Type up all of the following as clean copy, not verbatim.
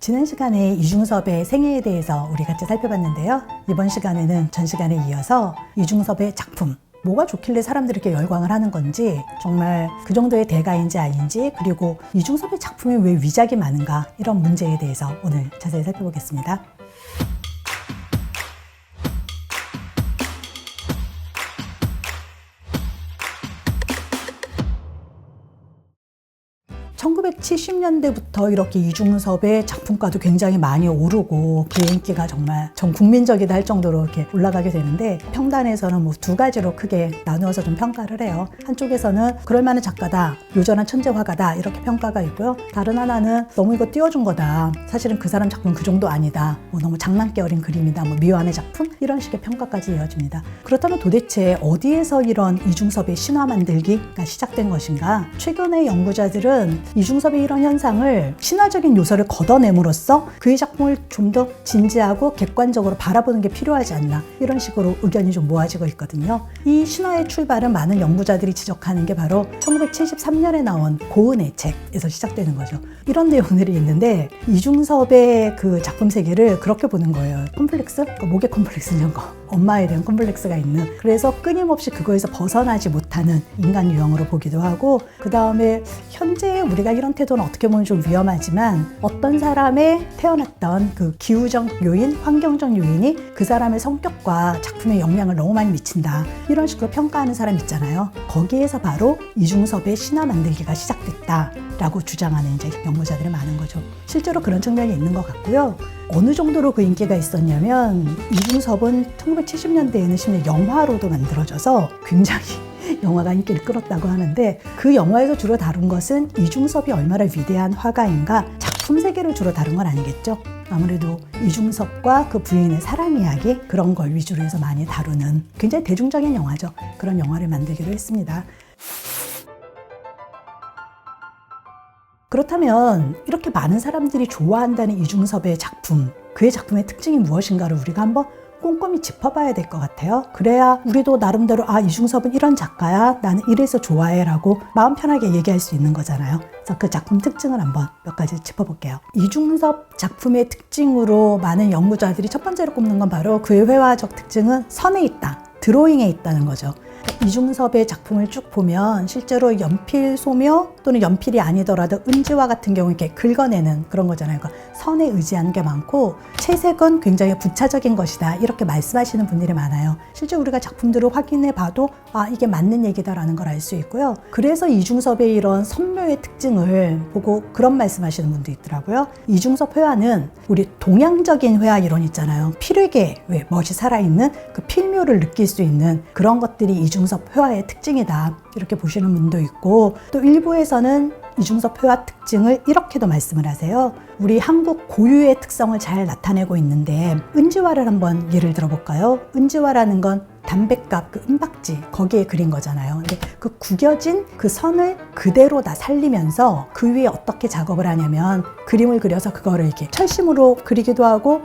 지난 시간에 이중섭의 생애에 대해서 우리 같이 살펴봤는데요. 이번 시간에는 전 시간에 이어서 이중섭의 작품, 뭐가 좋길래 사람들이 이렇게 열광을 하는 건지, 정말 그 정도의 대가인지 아닌지, 그리고 이중섭의 작품에 왜 위작이 많은가, 이런 문제에 대해서 오늘 자세히 살펴보겠습니다. 1970년대부터 이렇게 이중섭의 작품가도 굉장히 많이 오르고 그 인기가 정말 전 국민적이다 할 정도로 이렇게 올라가게 되는데, 평단에서는 뭐 두 가지로 크게 나누어서 좀 평가를 해요. 한쪽에서는 그럴만한 작가다, 요전한 천재 화가다, 이렇게 평가가 있고요. 다른 하나는 너무 이거 띄워준 거다, 사실은 그 사람 작품 그 정도 아니다, 뭐 너무 장난기 어린 그림이다, 뭐 미완의 작품, 이런 식의 평가까지 이어집니다. 그렇다면 도대체 어디에서 이런 이중섭의 신화 만들기가 시작된 것인가? 최근의 연구자들은 이중섭의 이런 현상을 신화적인 요소를 걷어냄으로써 그의 작품을 좀 더 진지하고 객관적으로 바라보는 게 필요하지 않나, 이런 식으로 의견이 좀 모아지고 있거든요. 이 신화의 출발은 많은 연구자들이 지적하는 게 바로 1973년에 나온 고은의 책에서 시작되는 거죠. 이런 내용들이 있는데, 이중섭의 그 작품 세계를 그렇게 보는 거예요. 콤플렉스? 목의 콤플렉스 이런 거, 엄마에 대한 콤플렉스가 있는, 그래서 끊임없이 그거에서 벗어나지 못하는 인간 유형으로 보기도 하고, 그 다음에 현재 우리가 이런 태도는 어떻게 보면 좀 위험하지만, 어떤 사람의 태어났던 그 기후적 요인, 환경적 요인이 그 사람의 성격과 작품에 영향을 너무 많이 미친다, 이런 식으로 평가하는 사람 있잖아요. 거기에서 바로 이중섭의 신화 만들기가 시작됐다라고 주장하는 이제 연구자들이 많은 거죠. 실제로 그런 측면이 있는 것 같고요. 어느 정도로 그 인기가 있었냐면, 이중섭은 1970년대에는 심지어 영화로도 만들어져서 굉장히 영화가 인기를 끌었다고 하는데, 그 영화에서 주로 다룬 것은 이중섭이 얼마나 위대한 화가인가, 작품 세계를 주로 다룬 건 아니겠죠. 아무래도 이중섭과 그 부인의 사랑 이야기, 그런 걸 위주로 해서 많이 다루는 굉장히 대중적인 영화죠. 그런 영화를 만들기도 했습니다. 그렇다면 이렇게 많은 사람들이 좋아한다는 이중섭의 작품, 그의 작품의 특징이 무엇인가를 우리가 한번 꼼꼼히 짚어봐야 될 것 같아요. 그래야 우리도 나름대로 이중섭은 이런 작가야, 나는 이래서 좋아해 라고 마음 편하게 얘기할 수 있는 거잖아요. 그래서 그 작품 특징을 한번 몇 가지 짚어볼게요. 이중섭 작품의 특징으로 많은 연구자들이 첫 번째로 꼽는 건 바로 그의 회화적 특징은 선에 있다, 드로잉에 있다는 거죠. 이중섭의 작품을 쭉 보면 실제로 연필 소묘 또는 연필이 아니더라도 은지화 같은 경우 이렇게 긁어내는 그런 거잖아요. 그러니까 선에 의지하는 게 많고, 채색은 굉장히 부차적인 것이다, 이렇게 말씀하시는 분들이 많아요. 실제 우리가 작품들을 확인해 봐도 이게 맞는 얘기다라는 걸 알 수 있고요. 그래서 이중섭의 이런 선묘의 특징을 보고 그런 말씀하시는 분도 있더라고요. 이중섭 회화는 우리 동양적인 회화 이론 있잖아요. 필에게 왜 멋이 살아있는 그 필묘를 느낄 수 있는 그런 것들이 이중섭 회화의 특징이다, 이렇게 보시는 분도 있고, 또 일부에서는 이중섭 회화 특징을 이렇게도 말씀을 하세요. 우리 한국 고유의 특성을 잘 나타내고 있는데, 은지화를 한번 예를 들어볼까요? 은지화라는 건 담뱃갑, 그 은박지, 거기에 그린 거잖아요. 근데 그 구겨진 그 선을 그대로 다 살리면서 그 위에 어떻게 작업을 하냐면, 그림을 그려서 그거를 이렇게 철심으로 그리기도 하고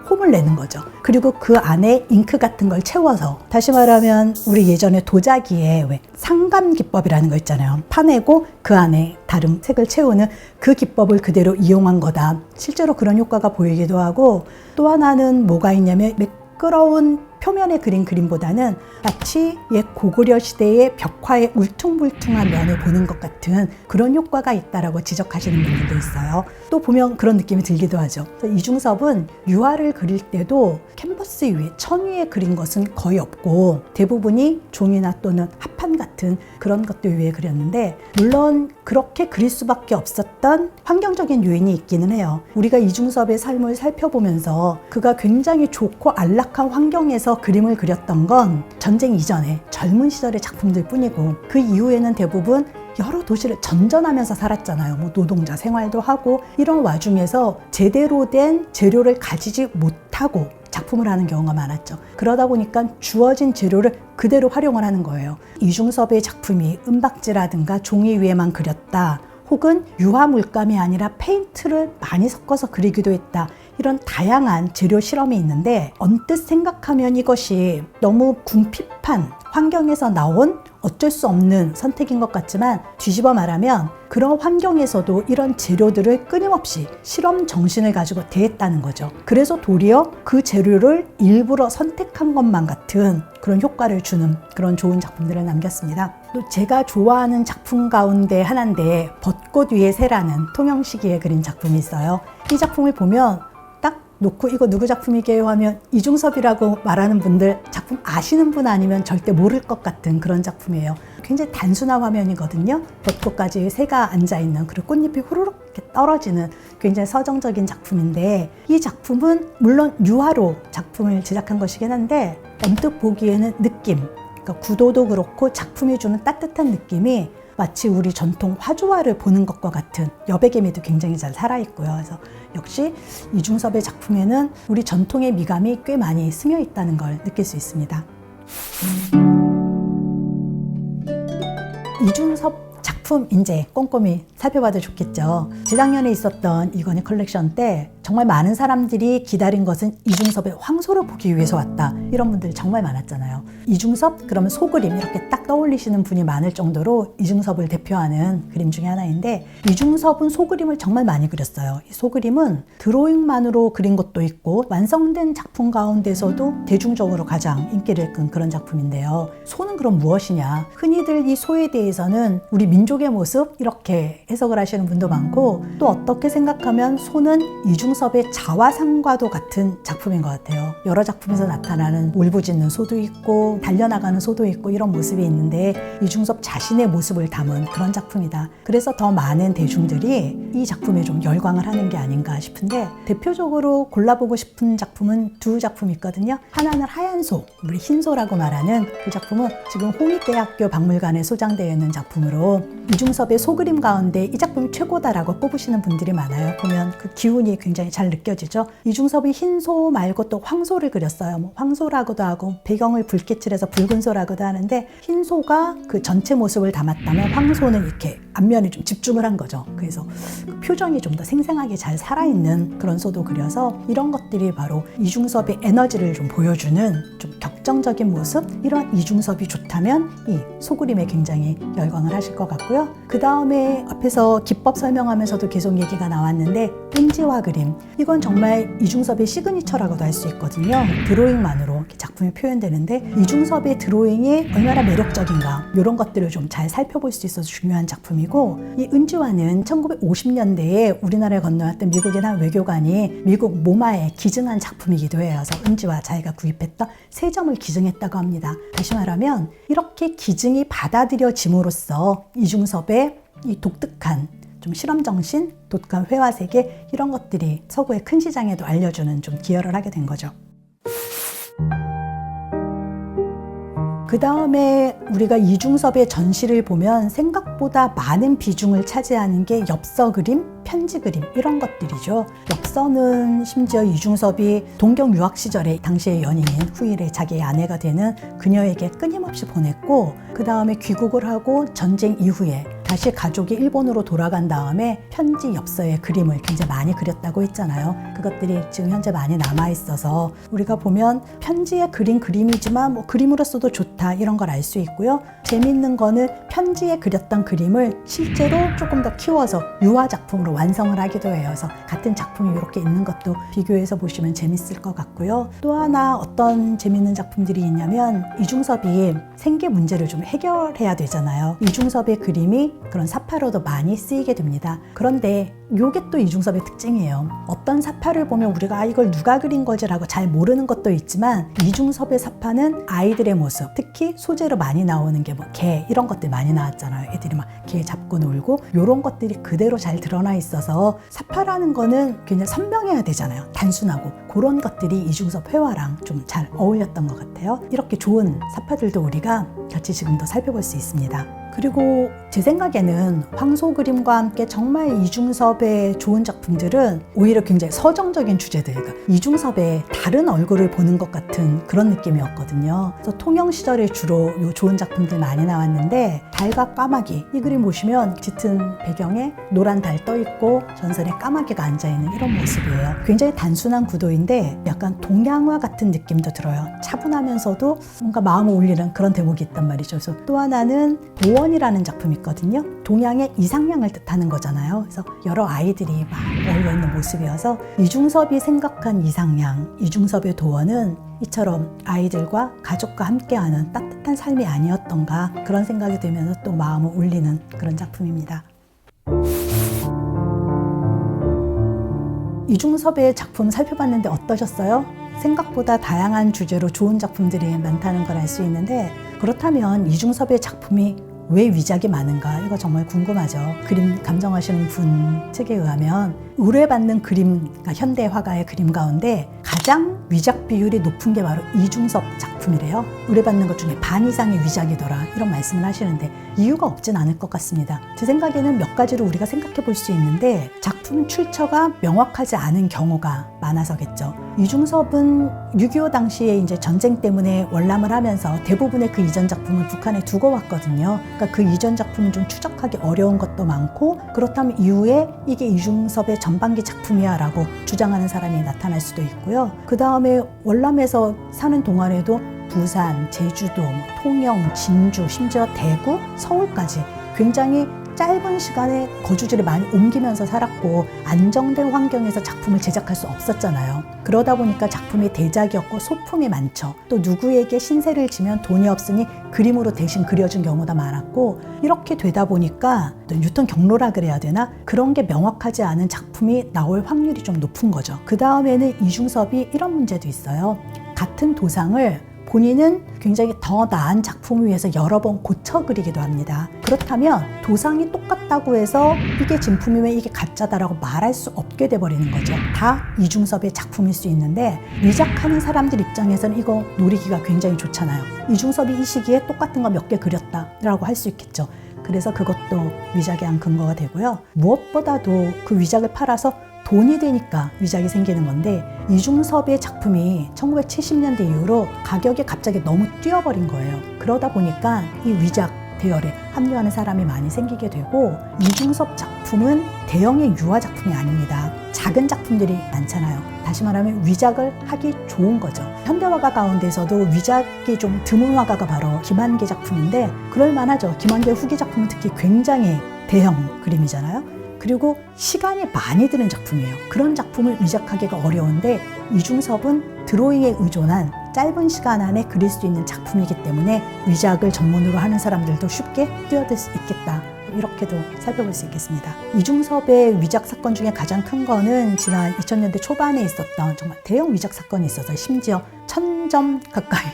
홈을 내는 거죠. 그리고 그 안에 잉크 같은 걸 채워서, 다시 말하면 우리 예전에 도자기에 왜 상감 기법이라는 거 있잖아요. 파내고 그 안에 다른 색을 채우는 그 기법을 그대로 이용한 거다. 실제로 그런 효과가 보이기도 하고, 또 하나는 뭐가 있냐면, 매끄러운 표면에 그린 그림보다는 마치 옛 고구려 시대의 벽화의 울퉁불퉁한 면을 보는 것 같은 그런 효과가 있다라고 지적하시는 분들도 있어요. 또 보면 그런 느낌이 들기도 하죠. 이중섭은 유화를 그릴 때도 캔버스 위에, 천 위에 그린 것은 거의 없고, 대부분이 종이나 또는 합판 같은 그런 것들 위에 그렸는데, 물론 그렇게 그릴 수밖에 없었던 환경적인 요인이 있기는 해요. 우리가 이중섭의 삶을 살펴보면서 그가 굉장히 좋고 안락한 환경에서 그림을 그렸던 건 전쟁 이전에 젊은 시절의 작품들 뿐이고, 그 이후에는 대부분 여러 도시를 전전하면서 살았잖아요. 뭐 노동자 생활도 하고, 이런 와중에서 제대로 된 재료를 가지지 못하고 작품을 하는 경우가 많았죠. 그러다 보니까 주어진 재료를 그대로 활용을 하는 거예요. 이중섭의 작품이 은박지라든가 종이 위에만 그렸다, 혹은 유화 물감이 아니라 페인트를 많이 섞어서 그리기도 했다, 이런 다양한 재료 실험이 있는데, 언뜻 생각하면 이것이 너무 궁핍한 환경에서 나온 어쩔 수 없는 선택인 것 같지만, 뒤집어 말하면 그런 환경에서도 이런 재료들을 끊임없이 실험 정신을 가지고 대했다는 거죠. 그래서 도리어 그 재료를 일부러 선택한 것만 같은 그런 효과를 주는 그런 좋은 작품들을 남겼습니다. 또 제가 좋아하는 작품 가운데 하나인데 벚꽃 위의 새라는 통영시기에 그린 작품이 있어요. 이 작품을 보면 딱 놓고 이거 누구 작품이게요 하면 이중섭이라고 말하는 분들 작품 아시는 분 아니면 절대 모를 것 같은 그런 작품이에요. 굉장히 단순한 화면이거든요. 벚꽃까지 새가 앉아있는 그리고 꽃잎이 후루룩 이렇게 떨어지는 굉장히 서정적인 작품인데 이 작품은 물론 유화로 작품을 제작한 것이긴 한데 언뜻 보기에는 느낌, 그러니까 구도도 그렇고 작품이 주는 따뜻한 느낌이 마치 우리 전통 화조화를 보는 것과 같은 여백의미도 굉장히 잘 살아있고요. 그래서 역시 이중섭의 작품에는 우리 전통의 미감이 꽤 많이 스며 있다는 걸 느낄 수 있습니다. 이중섭 작품 이제 꼼꼼히 살펴봐도 좋겠죠. 재작년에 있었던 이건희 컬렉션 때 정말 많은 사람들이 기다린 것은 이중섭의 황소를 보기 위해서 왔다. 이런 분들 정말 많았잖아요. 이중섭 그러면 소그림 이렇게 딱 떠올리시는 분이 많을 정도로 이중섭을 대표하는 그림 중에 하나인데 이중섭은 소그림을 정말 많이 그렸어요. 이 소그림은 드로잉만으로 그린 것도 있고 완성된 작품 가운데서도 대중적으로 가장 인기를 끈 그런 작품인데요. 소는 그럼 무엇이냐? 흔히들 이 소에 대해서는 우리 민족의 모습 이렇게 해석을 하시는 분도 많고 또 어떻게 생각하면 소는 이중섭의 자화상과도 같은 작품인 것 같아요. 여러 작품에서 나타나는 울부짖는 소도 있고 달려나가는 소도 있고 이런 모습이 있는데 이중섭 자신의 모습을 담은 그런 작품이다. 그래서 더 많은 대중들이 이 작품에 좀 열광을 하는 게 아닌가 싶은데 대표적으로 골라보고 싶은 작품은 두 작품이 있거든요. 하나는 하얀 소, 우리 흰소라고 말하는 그 작품은 지금 홍익대학교 박물관에 소장되어 있는 작품으로 이중섭의 소그림 가운데 이 작품이 최고다라고 꼽으시는 분들이 많아요. 보면 그 기운이 굉장히 잘 느껴지죠. 이중섭이 흰소 말고 또 황소를 그렸어요. 뭐 황소라고도 하고 배경을 붉게칠해서 붉은소라고도 하는데 흰소가 그 전체 모습을 담았다면 황소는 이렇게 앞면에 좀 집중을 한 거죠. 그래서 그 표정이 좀 더 생생하게 잘 살아있는 그런 소도 그려서 이런 것들이 바로 이중섭의 에너지를 좀 보여주는 좀 격정적인 모습, 이런 이중섭이 좋다면 이 소그림에 굉장히 열광을 하실 것 같고요. 그 다음에 앞에서 기법 설명하면서도 계속 얘기가 나왔는데 은지화 그림, 이건 정말 이중섭의 시그니처라고도 할 수 있거든요. 드로잉만으로 이렇게 작품이 표현되는데 이중섭의 드로잉이 얼마나 매력적인가 이런 것들을 좀 잘 살펴볼 수 있어서 중요한 작품이고, 이 은지화는 1950년대에 우리나라에 건너왔던 미국의 한 외교관이 미국 모마에 기증한 작품이기도 해요. 그래서 은지화 자기가 구입했던 3점을 기증했다고 합니다. 다시 말하면 이렇게 기증이 받아들여짐으로써 이중섭의 이 독특한 좀 실험정신, 독특한 회화세계 이런 것들이 서구의 큰 시장에도 알려주는 좀 기여를 하게 된 거죠. 그 다음에 우리가 이중섭의 전시를 보면 생각보다 많은 비중을 차지하는 게 엽서 그림, 편지 그림 이런 것들이죠. 엽서는 심지어 이중섭이 동경 유학 시절에 당시의 연인인 후일에 자기의 아내가 되는 그녀에게 끊임없이 보냈고, 그 다음에 귀국을 하고 전쟁 이후에 다시 가족이 일본으로 돌아간 다음에 편지 엽서의 그림을 굉장히 많이 그렸다고 했잖아요. 그것들이 지금 현재 많이 남아있어서 우리가 보면 편지에 그린 그림이지만 뭐 그림으로서도 좋다 이런 걸 알 수 있고요. 재밌는 거는 편지에 그렸던 그림을 실제로 조금 더 키워서 유화 작품으로 완성을 하기도 해요. 그래서 같은 작품이 이렇게 있는 것도 비교해서 보시면 재밌을 것 같고요. 또 하나 어떤 재밌는 작품들이 있냐면 이중섭이 생계 문제를 좀 해결해야 되잖아요. 이중섭의 그림이 그런 사파로도 많이 쓰이게 됩니다. 그런데 이게 또 이중섭의 특징이에요. 어떤 사파를 보면 우리가 이걸 누가 그린 거지라고 잘 모르는 것도 있지만 이중섭의 사파는 아이들의 모습, 특히 소재로 많이 나오는 게 뭐 개 이런 것들 많이 나왔잖아요. 애들이 막 개 잡고 놀고 이런 것들이 그대로 잘 드러나 있어서 사파라는 거는 굉장히 선명해야 되잖아요. 단순하고 그런 것들이 이중섭 회화랑 좀 잘 어울렸던 것 같아요. 이렇게 좋은 사파들도 우리가 같이 지금도 살펴볼 수 있습니다. 그리고 제 생각에는 황소 그림과 함께 정말 이중섭의 좋은 작품들은 오히려 굉장히 서정적인 주제들, 그러니까 이중섭의 다른 얼굴을 보는 것 같은 그런 느낌이었거든요. 그래서 통영 시절에 주로 요 좋은 작품들 많이 나왔는데 달과 까마귀, 이 그림 보시면 짙은 배경에 노란 달 떠 있고 전선에 까마귀가 앉아있는 이런 모습이에요. 굉장히 단순한 구도인데 약간 동양화 같은 느낌도 들어요. 차분하면서도 뭔가 마음을 울리는 그런 대목이 있단 말이죠. 그래서 또 하나는 도원 도연이라는 작품이 있거든요. 동양의 이상향을 뜻하는 거잖아요. 그래서 여러 아이들이 막 어울려 있는 모습이어서 이중섭이 생각한 이상향, 이중섭의 도연은 이처럼 아이들과 가족과 함께하는 따뜻한 삶이 아니었던가 그런 생각이 들면서 또 마음을 울리는 그런 작품입니다. 이중섭의 작품 살펴봤는데 어떠셨어요? 생각보다 다양한 주제로 좋은 작품들이 많다는 걸 알 수 있는데, 그렇다면 이중섭의 작품이 왜 위작이 많은가? 이거 정말 궁금하죠. 그림 감정하시는 분 측에 의하면 의뢰받는 그림, 그러니까 현대 화가의 그림 가운데 가장 위작 비율이 높은 게 바로 이중섭 작품이래요. 의뢰받는 것 중에 반 이상이 위작이더라, 이런 말씀을 하시는데 이유가 없진 않을 것 같습니다. 제 생각에는 몇 가지로 우리가 생각해 볼 수 있는데, 작품 출처가 명확하지 않은 경우가 많아서겠죠. 이중섭은 6.25 당시에 이제 전쟁 때문에 월남을 하면서 대부분의 그 이전 작품을 북한에 두고 왔거든요. 그러니까 그 이전 작품은 좀 추적하기 어려운 것도 많고, 그렇다면 이후에 이게 이중섭의 전반기 작품이야 라고 주장하는 사람이 나타날 수도 있고요. 그 다음에 월남에서 사는 동안에도 부산, 제주도, 통영, 진주, 심지어 대구, 서울까지 굉장히 짧은 시간에 거주지를 많이 옮기면서 살았고 안정된 환경에서 작품을 제작할 수 없었잖아요. 그러다 보니까 작품이 대작이었고 소품이 많죠. 또 누구에게 신세를 지면 돈이 없으니 그림으로 대신 그려준 경우가 많았고, 이렇게 되다 보니까 유통 경로라 그래야 되나? 그런 게 명확하지 않은 작품이 나올 확률이 좀 높은 거죠. 그 다음에는 이중섭이 이런 문제도 있어요. 같은 도상을 본인은 굉장히 더 나은 작품을 위해서 여러 번 고쳐 그리기도 합니다. 그렇다면 도상이 똑같다고 해서 이게 진품이면 이게 가짜다라고 말할 수 없게 돼버리는 거죠. 다 이중섭의 작품일 수 있는데, 위작하는 사람들 입장에서는 이거 노리기가 굉장히 좋잖아요. 이중섭이 이 시기에 똑같은 거 몇 개 그렸다라고 할 수 있겠죠. 그래서 그것도 위작의 한 근거가 되고요. 무엇보다도 그 위작을 팔아서 돈이 되니까 위작이 생기는 건데, 이중섭의 작품이 1970년대 이후로 가격이 갑자기 너무 뛰어버린 거예요. 그러다 보니까 이 위작 대열에 합류하는 사람이 많이 생기게 되고, 이중섭 작품은 대형의 유화 작품이 아닙니다. 작은 작품들이 많잖아요. 다시 말하면 위작을 하기 좋은 거죠. 현대화가 가운데서도 위작이 좀 드문 화가가 바로 김한계 작품인데, 그럴 만하죠. 김한계 후기 작품은 특히 굉장히 대형 그림이잖아요. 그리고 시간이 많이 드는 작품이에요. 그런 작품을 위작하기가 어려운데, 이중섭은 드로잉에 의존한 짧은 시간 안에 그릴 수 있는 작품이기 때문에 위작을 전문으로 하는 사람들도 쉽게 뛰어들 수 있겠다, 이렇게도 살펴볼 수 있겠습니다. 이중섭의 위작 사건 중에 가장 큰 거는 지난 2000년대 초반에 있었던 정말 대형 위작 사건이 있어서 심지어 1000점 가까이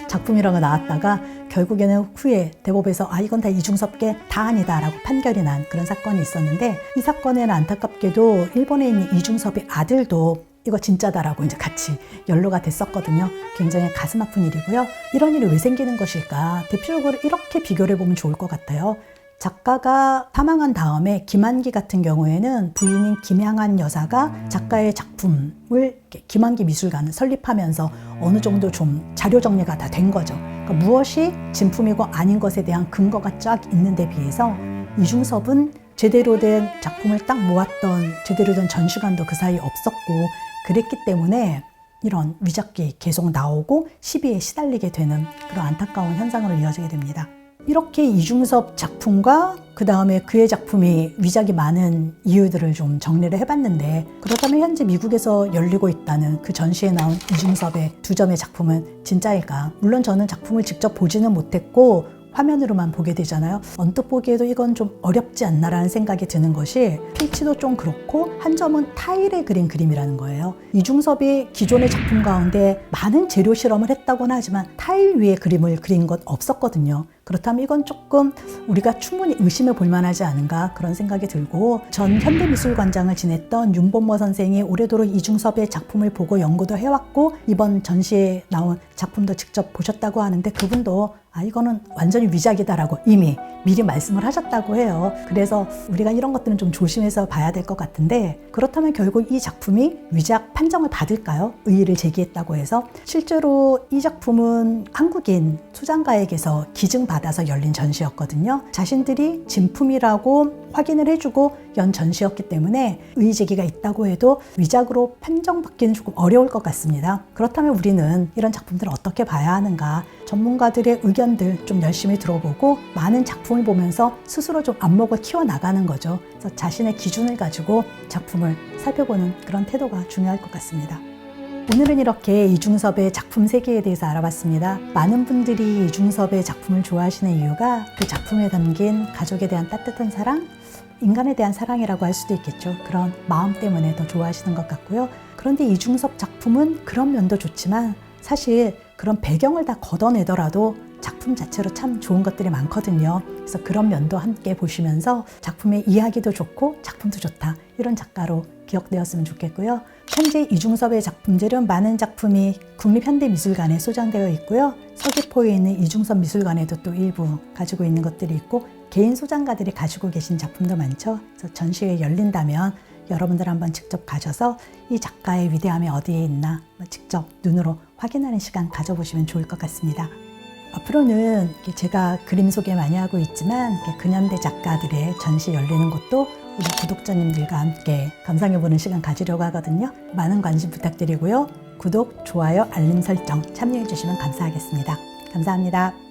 작품이라고 나왔다가 결국에는 후에 대법에서 이건 다 이중섭계 다 아니다 라고 판결이 난 그런 사건이 있었는데, 이 사건에는 안타깝게도 일본에 있는 이중섭의 아들도 이거 진짜다라고 이제 같이 연루가 됐었거든요. 굉장히 가슴 아픈 일이고요. 이런 일이 왜 생기는 것일까? 대표적으로 이렇게 비교를 해보면 좋을 것 같아요. 작가가 사망한 다음에 김한기 같은 경우에는 부인인 김향한 여사가 작가의 작품을 김한기 미술관을 설립하면서 어느 정도 좀 자료 정리가 다 된 거죠. 그러니까 무엇이 진품이고 아닌 것에 대한 근거가 쫙 있는데 비해서 이중섭은 제대로 된 작품을 딱 모았던 제대로 된 전시관도 그 사이에 없었고, 그랬기 때문에 이런 위작기 계속 나오고 시비에 시달리게 되는 그런 안타까운 현상으로 이어지게 됩니다. 이렇게 이중섭 작품과 그 다음에 그의 작품이 위작이 많은 이유들을 좀 정리를 해봤는데, 그렇다면 현재 미국에서 열리고 있다는 그 전시에 나온 이중섭의 2점의 작품은 진짜일까? 물론 저는 작품을 직접 보지는 못했고 화면으로만 보게 되잖아요. 언뜻 보기에도 이건 좀 어렵지 않나라는 생각이 드는 것이, 필치도 좀 그렇고 한 점은 타일에 그린 그림이라는 거예요. 이중섭이 기존의 작품 가운데 많은 재료 실험을 했다고는 하지만 타일 위에 그림을 그린 것 없었거든요. 그렇다면 이건 조금 우리가 충분히 의심해 볼 만하지 않은가, 그런 생각이 들고, 전 현대미술관장을 지냈던 윤범모 선생이 오래도록 이중섭의 작품을 보고 연구도 해왔고 이번 전시에 나온 작품도 직접 보셨다고 하는데, 그분도 이거는 완전히 위작이다라고 이미 미리 말씀을 하셨다고 해요. 그래서 우리가 이런 것들은 좀 조심해서 봐야 될 것 같은데, 그렇다면 결국 이 작품이 위작 판정을 받을까요? 의의를 제기했다고 해서. 실제로 이 작품은 한국인 소장가에게서 기증받았고 받아서 열린 전시였거든요. 자신들이 진품이라고 확인을 해주고 연 전시였기 때문에 의제기가 있다고 해도 위작으로 판정받기는 조금 어려울 것 같습니다. 그렇다면 우리는 이런 작품들을 어떻게 봐야 하는가, 전문가들의 의견들 좀 열심히 들어보고 많은 작품을 보면서 스스로 좀 안목을 키워나가는 거죠. 그래서 자신의 기준을 가지고 작품을 살펴보는 그런 태도가 중요할 것 같습니다. 오늘은 이렇게 이중섭의 작품 세계에 대해서 알아봤습니다. 많은 분들이 이중섭의 작품을 좋아하시는 이유가 그 작품에 담긴 가족에 대한 따뜻한 사랑, 인간에 대한 사랑이라고 할 수도 있겠죠. 그런 마음 때문에 더 좋아하시는 것 같고요. 그런데 이중섭 작품은 그런 면도 좋지만 사실 그런 배경을 다 걷어내더라도 작품 자체로 참 좋은 것들이 많거든요. 그래서 그런 면도 함께 보시면서 작품의 이야기도 좋고 작품도 좋다, 이런 작가로 기억되었으면 좋겠고요. 현재 이중섭의 작품들은 많은 작품이 국립현대미술관에 소장되어 있고요. 서귀포에 있는 이중섭 미술관에도 또 일부 가지고 있는 것들이 있고, 개인 소장가들이 가지고 계신 작품도 많죠. 그래서 전시회 열린다면 여러분들 한번 직접 가셔서 이 작가의 위대함이 어디에 있나 직접 눈으로 확인하는 시간 가져보시면 좋을 것 같습니다. 앞으로는 제가 그림 소개 많이 하고 있지만 근현대 작가들의 전시 열리는 곳도 우리 구독자님들과 함께 감상해보는 시간 가지려고 하거든요. 많은 관심 부탁드리고요. 구독, 좋아요, 알림 설정 참여해 주시면 감사하겠습니다. 감사합니다.